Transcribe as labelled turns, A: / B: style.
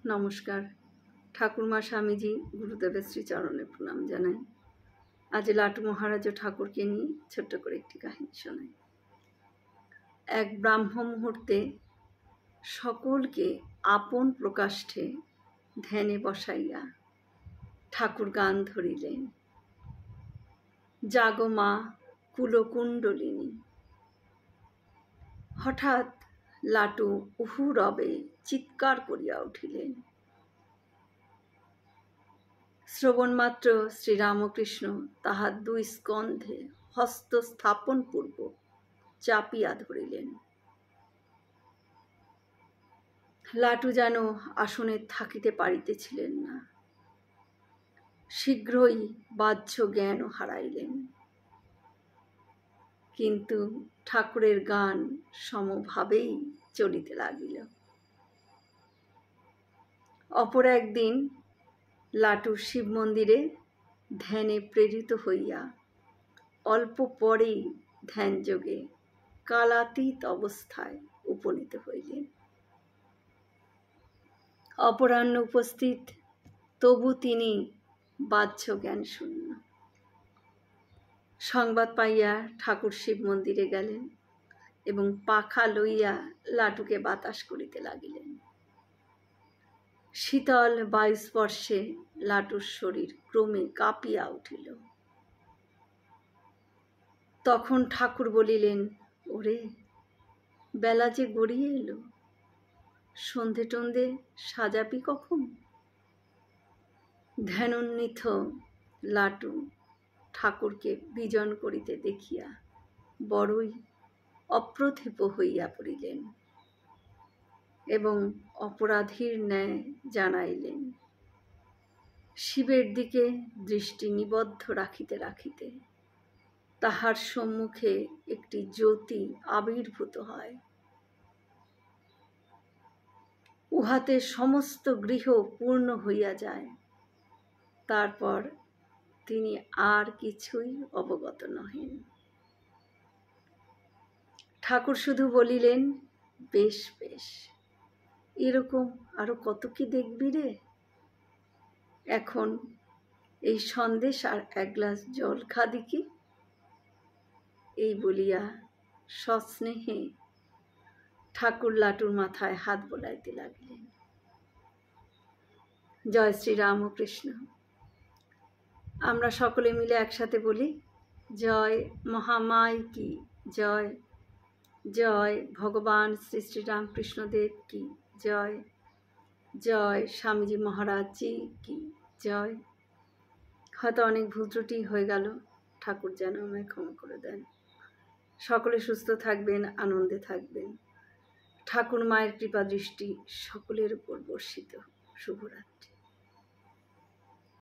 A: নমস্কার। ঠাকুরমা স্বামীজি গুরুদেবের শ্রীচরণে প্রণাম জানাই। আজ লাটু মহারাজ ও ঠাকুরকে নিয়ে ছোট্ট করে একটি কাহিনী শোনাই। এক ব্রাহ্ম মুহূর্তে সকলকে আপন প্রকাষ্ঠে ধ্যানে বসাইয়া ঠাকুর গান ধরিলেন। জাগো মা কুলকুণ্ডলিনী। হঠাৎ লাটু উহু রবে চিৎকার করিয়া উঠিলেন। শ্রবণমাত্র শ্রীরামকৃষ্ণ তাহার দুই স্কন্ধে হস্ত স্থাপন পূর্বক চাপিয়া ধরিলেন। লাটু যেন আসনে থাকিতে পারিতেছিলেন না। শীঘ্রই বাহ্য জ্ঞানও হারাইলেন, কিন্তু ঠাকুরের গান সমভাবেই চলিতে লাগিল। অপর একদিন লাটু শিব মন্দিরে ধ্যানে প্রেরিত হইয়া অল্প পরেই ধ্যানযোগে কালাতীত অবস্থায় উপনীত হইলেন। অপরাহ্ন উপস্থিত, তবু তিনি বাহ্য জ্ঞান শূন্য। সংবাদ পাইয়া ঠাকুর শিব মন্দিরে গেলেন এবং পাখা লইয়া লাটুকে বাতাস করিতে লাগিলেন। শীতল বায়ুস্পর্শে লাটুর শরীর ক্রমে কাঁপিয়া উঠিল। তখন ঠাকুর বলিলেন, ওরে বেলা যে গড়িয়ে এলো, সন্ধে টন্ধে সাজাবি কখন? ধ্যানোন্নীত লাটু ঠাকুরকে বিজন করিতে দেখিয়া বড়ই অপ্রতিভ হইয়া পড়িলেন এবং অপরাধীর ন্যায় জানাইলেন। শিবের দিকে দৃষ্টি নিবদ্ধ রাখিতে রাখিতে তাহার সম্মুখে একটি জ্যোতি আবির্ভূত হয়। উহাতে সমস্ত গৃহ পূর্ণ হইয়া যায়। তারপর তিনি আর কিছুই অবগত নহেন। ঠাকুর শুধু বলিলেন, বেশ বেশ, এরকম আরো কত কি দেখবি রে। এখন এই সন্দেশ আর এক গ্লাস জল খা দেখি। এই বলিয়া সস্নেহে ঠাকুর লাটুর মাথায় হাত বোলাইতে লাগিলেন। জয় শ্রী রামকৃষ্ণ। আমরা সকলে মিলে একসাথে বলি, জয় মহামাই কি জয়, জয় ভগবান শ্রী শ্রী রামকৃষ্ণদেব কি জয়, জয় স্বামীজি মহারাজজি কি জয়। হয়তো অনেক ভুল ত্রুটি হয়ে গেল, ঠাকুর যেন আমায় ক্ষমা করে দেন। সকলে সুস্থ থাকবেন, আনন্দে থাকবেন। ঠাকুর মায়ের কৃপা দৃষ্টি সকলের উপর বর্ষিত। শুভরাত্রি।